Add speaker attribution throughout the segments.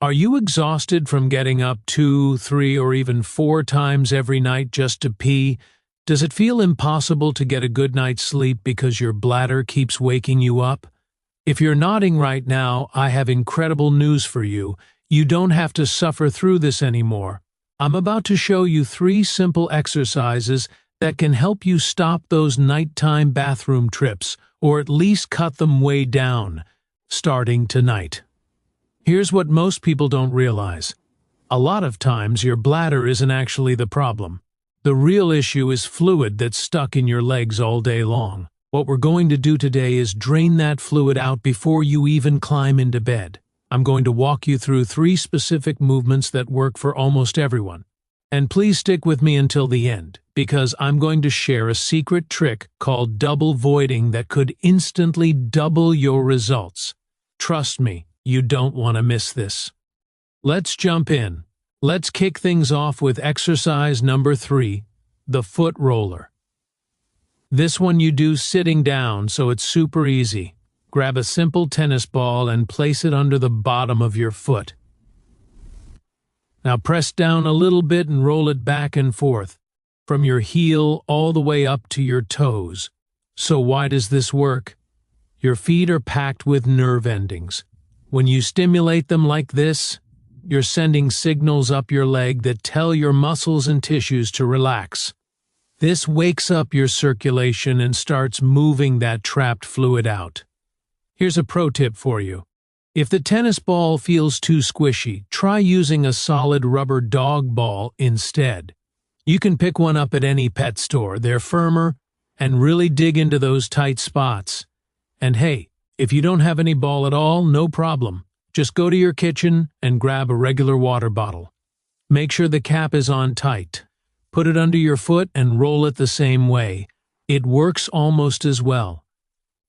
Speaker 1: Are you exhausted from getting up 2, 3, or even 4 times every night just to pee? Does it feel impossible to get a good night's sleep because your bladder keeps waking you up? If you're nodding right now, I have incredible news for you. You don't have to suffer through this anymore. I'm about to show you 3 simple exercises that can help you stop those nighttime bathroom trips, or at least cut them way down, starting tonight. Here's what most people don't realize. A lot of times your bladder isn't actually the problem. The real issue is fluid that's stuck in your legs all day long. What we're going to do today is drain that fluid out before you even climb into bed. I'm going to walk you through 3 specific movements that work for almost everyone. And please stick with me until the end, because I'm going to share a secret trick called double voiding that could instantly double your results. Trust me, you don't want to miss this. Let's jump in. Let's kick things off with exercise number 3, the foot roller. This one you do sitting down, so it's super easy. Grab a simple tennis ball and place it under the bottom of your foot. Now press down a little bit and roll it back and forth, from your heel all the way up to your toes. So why does this work? Your feet are packed with nerve endings. When you stimulate them like this, you're sending signals up your leg that tell your muscles and tissues to relax. This wakes up your circulation and starts moving that trapped fluid out. Here's a pro tip for you. If the tennis ball feels too squishy, try using a solid rubber dog ball instead. You can pick one up at any pet store. They're firmer and really dig into those tight spots. And hey, if you don't have any ball at all, no problem. Just go to your kitchen and grab a regular water bottle. Make sure the cap is on tight. Put it under your foot and roll it the same way. It works almost as well.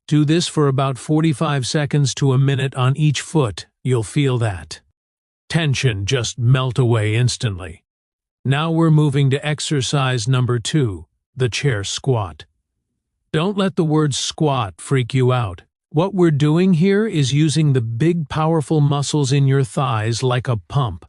Speaker 1: Do this for about 45 seconds to a minute on each foot. You'll feel that tension just melt away instantly. Now we're moving to exercise number 2, the chair squat. Don't let the word squat freak you out. What we're doing here is using the big, powerful muscles in your thighs like a pump.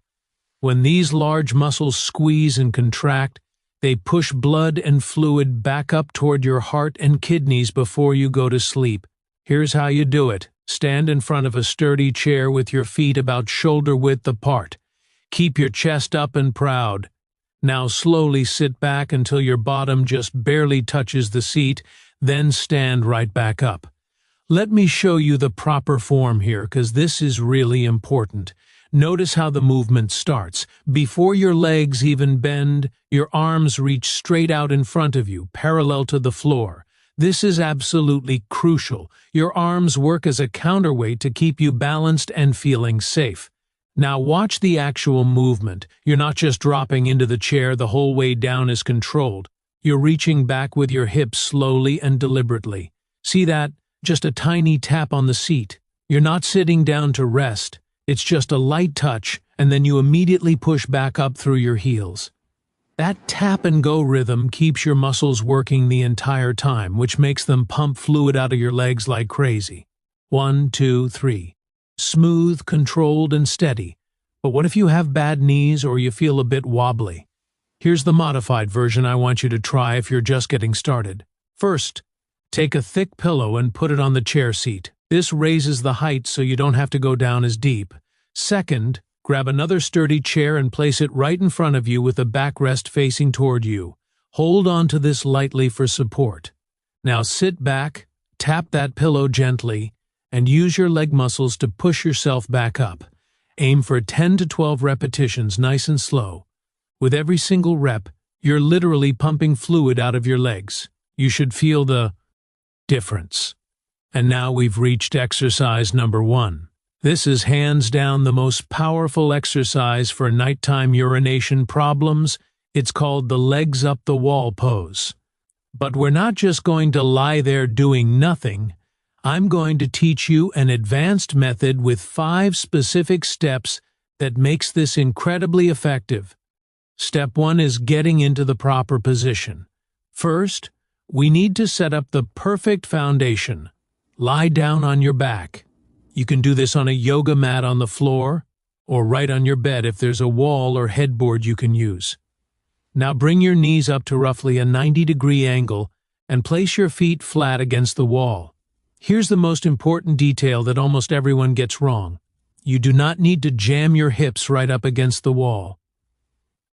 Speaker 1: When these large muscles squeeze and contract, they push blood and fluid back up toward your heart and kidneys before you go to sleep. Here's how you do it. Stand in front of a sturdy chair with your feet about shoulder width apart. Keep your chest up and proud. Now slowly sit back until your bottom just barely touches the seat, then stand right back up. Let me show you the proper form here, because this is really important. Notice how the movement starts. Before your legs even bend, your arms reach straight out in front of you, parallel to the floor. This is absolutely crucial. Your arms work as a counterweight to keep you balanced and feeling safe. Now watch the actual movement. You're not just dropping into the chair, the whole way down is controlled. You're reaching back with your hips slowly and deliberately. See that? Just a tiny tap on the seat. You're not sitting down to rest. It's just a light touch, and then you immediately push back up through your heels. That tap-and-go rhythm keeps your muscles working the entire time, which makes them pump fluid out of your legs like crazy. 1, 2, 3. Smooth, controlled, and steady. But what if you have bad knees or you feel a bit wobbly? Here's the modified version I want you to try if you're just getting started. First, take a thick pillow and put it on the chair seat. This raises the height so you don't have to go down as deep. Second, grab another sturdy chair and place it right in front of you with the backrest facing toward you. Hold on to this lightly for support. Now sit back, tap that pillow gently, and use your leg muscles to push yourself back up. Aim for 10 to 12 repetitions, nice and slow. With every single rep, you're literally pumping fluid out of your legs. You should feel the difference. And now we've reached exercise number 1. This is hands down the most powerful exercise for nighttime urination problems. It's called the legs up the wall pose. But we're not just going to lie there doing nothing. I'm going to teach you an advanced method with 5 specific steps that makes this incredibly effective. Step 1 is getting into the proper position. First, we need to set up the perfect foundation. Lie down on your back. You can do this on a yoga mat on the floor, or right on your bed if there's a wall or headboard you can use. Now bring your knees up to roughly a 90-degree angle and place your feet flat against the wall. Here's the most important detail that almost everyone gets wrong. You do not need to jam your hips right up against the wall.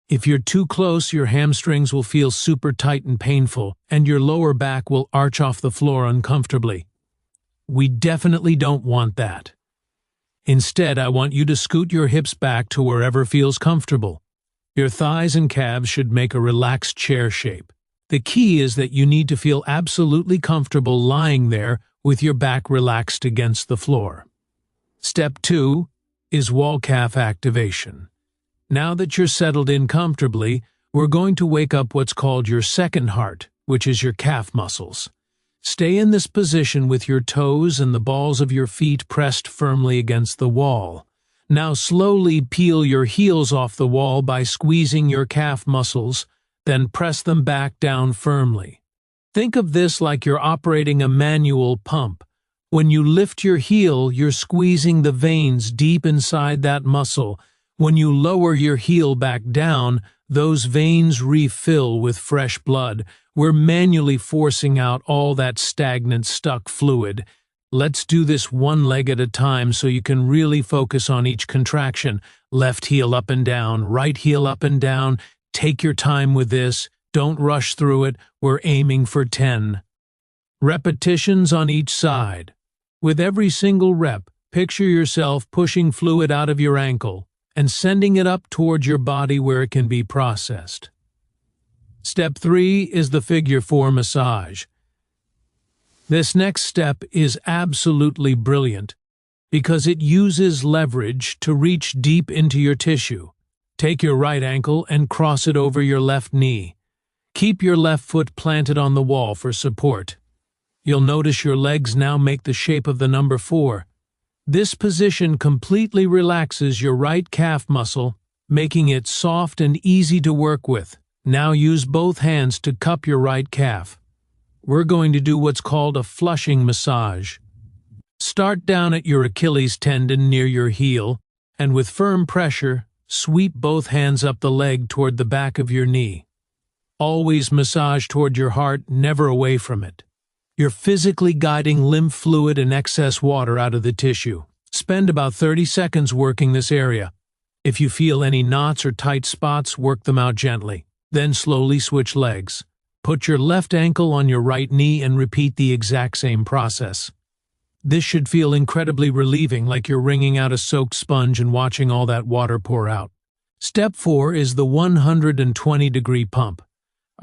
Speaker 1: If you're too close, your hamstrings will feel super tight and painful, and your lower back will arch off the floor uncomfortably. We definitely don't want that. Instead, I want you to scoot your hips back to wherever feels comfortable. Your thighs and calves should make a relaxed chair shape. The key is that you need to feel absolutely comfortable lying there with your back relaxed against the floor. Step 2 is wall calf activation. Now that you're settled in comfortably, we're going to wake up what's called your second heart, which is your calf muscles. Stay in this position with your toes and the balls of your feet pressed firmly against the wall. Now slowly peel your heels off the wall by squeezing your calf muscles, then press them back down firmly. Think of this like you're operating a manual pump. When you lift your heel, you're squeezing the veins deep inside that muscle. When you lower your heel back down, those veins refill with fresh blood. We're manually forcing out all that stagnant, stuck fluid. Let's do this one leg at a time so you can really focus on each contraction. Left heel up and down, right heel up and down. Take your time with this. Don't rush through it. We're aiming for 10 repetitions on each side. With every single rep, picture yourself pushing fluid out of your ankle and sending it up towards your body where it can be processed. Step 3 is the figure 4 massage. This next step is absolutely brilliant because it uses leverage to reach deep into your tissue. Take your right ankle and cross it over your left knee. Keep your left foot planted on the wall for support. You'll notice your legs now make the shape of the number 4. This position completely relaxes your right calf muscle, making it soft and easy to work with. Now use both hands to cup your right calf. We're going to do what's called a flushing massage. Start down at your Achilles tendon near your heel, and with firm pressure, sweep both hands up the leg toward the back of your knee. Always massage toward your heart, never away from it. You're physically guiding lymph fluid and excess water out of the tissue. Spend about 30 seconds working this area. If you feel any knots or tight spots, work them out gently. Then slowly switch legs. Put your left ankle on your right knee and repeat the exact same process. This should feel incredibly relieving, like you're wringing out a soaked sponge and watching all that water pour out. Step 4 is the 120-degree pump.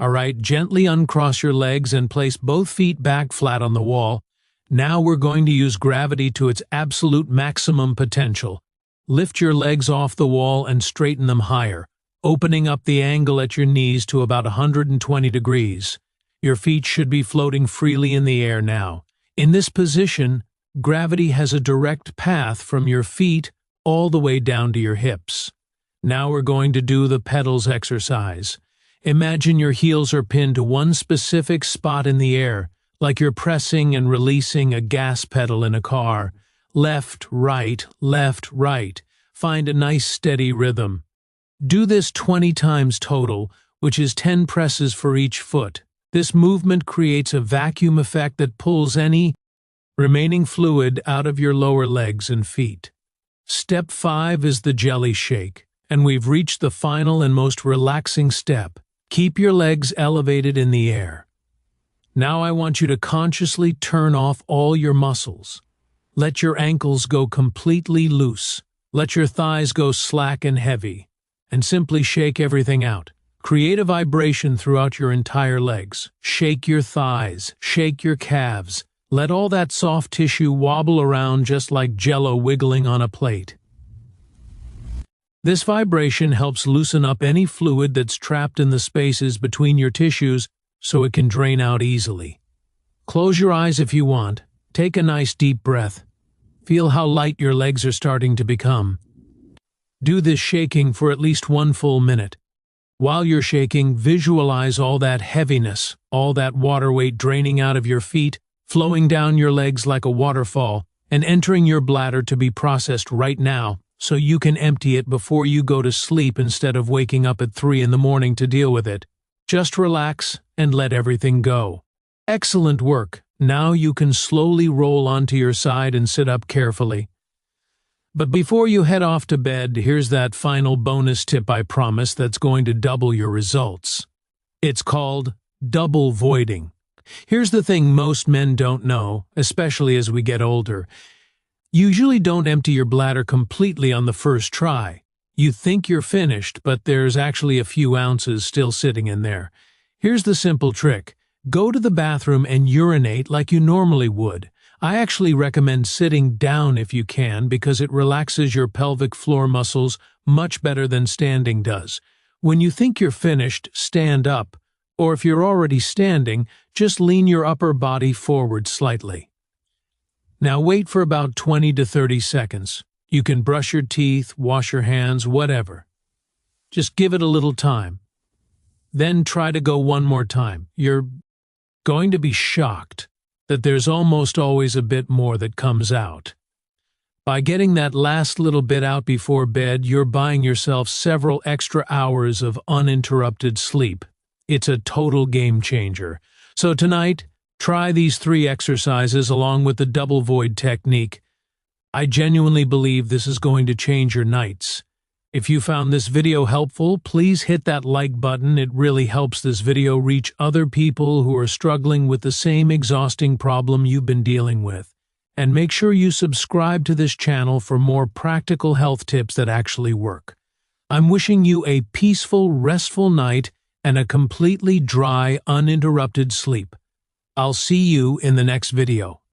Speaker 1: Alright, gently uncross your legs and place both feet back flat on the wall. Now we're going to use gravity to its absolute maximum potential. Lift your legs off the wall and straighten them higher, opening up the angle at your knees to about 120 degrees. Your feet should be floating freely in the air now. In this position, gravity has a direct path from your feet all the way down to your hips. Now we're going to do the pedals exercise. Imagine your heels are pinned to one specific spot in the air, like you're pressing and releasing a gas pedal in a car. Left, right, left, right. Find a nice steady rhythm. Do this 20 times total, which is 10 presses for each foot. This movement creates a vacuum effect that pulls any remaining fluid out of your lower legs and feet. Step 5 is the jelly shake, and we've reached the final and most relaxing step. Keep your legs elevated in the air. Now I want you to consciously turn off all your muscles. Let your ankles go completely loose. Let your thighs go slack and heavy. And simply shake everything out. Create a vibration throughout your entire legs. Shake your thighs. Shake your calves. Let all that soft tissue wobble around just like jello wiggling on a plate. This vibration helps loosen up any fluid that's trapped in the spaces between your tissues so it can drain out easily. Close your eyes if you want. Take a nice deep breath. Feel how light your legs are starting to become. Do this shaking for at least 1 full minute. While you're shaking, visualize all that heaviness, all that water weight draining out of your feet, flowing down your legs like a waterfall, and entering your bladder to be processed right now. so you can empty it before you go to sleep instead of waking up at 3 in the morning to deal with it. Just relax and let everything go. Excellent work. Now you can slowly roll onto your side and sit up carefully. But before you head off to bed, here's that final bonus tip I promise that's going to double your results. It's called double voiding. Here's the thing most men don't know, especially as we get older. You usually don't empty your bladder completely on the first try. You think you're finished, but there's actually a few ounces still sitting in there. Here's the simple trick. Go to the bathroom and urinate like you normally would. I actually recommend sitting down if you can because it relaxes your pelvic floor muscles much better than standing does. When you think you're finished, stand up. Or if you're already standing, just lean your upper body forward slightly. Now wait for about 20 to 30 seconds. You can brush your teeth, wash your hands, whatever. Just give it a little time. Then try to go one more time. You're going to be shocked that there's almost always a bit more that comes out. By getting that last little bit out before bed, you're buying yourself several extra hours of uninterrupted sleep. It's a total game changer. So tonight, try these 3 exercises along with the double void technique. I genuinely believe this is going to change your nights. If you found this video helpful, please hit that like button. It really helps this video reach other people who are struggling with the same exhausting problem you've been dealing with. And make sure you subscribe to this channel for more practical health tips that actually work. I'm wishing you a peaceful, restful night and a completely dry, uninterrupted sleep. I'll see you in the next video.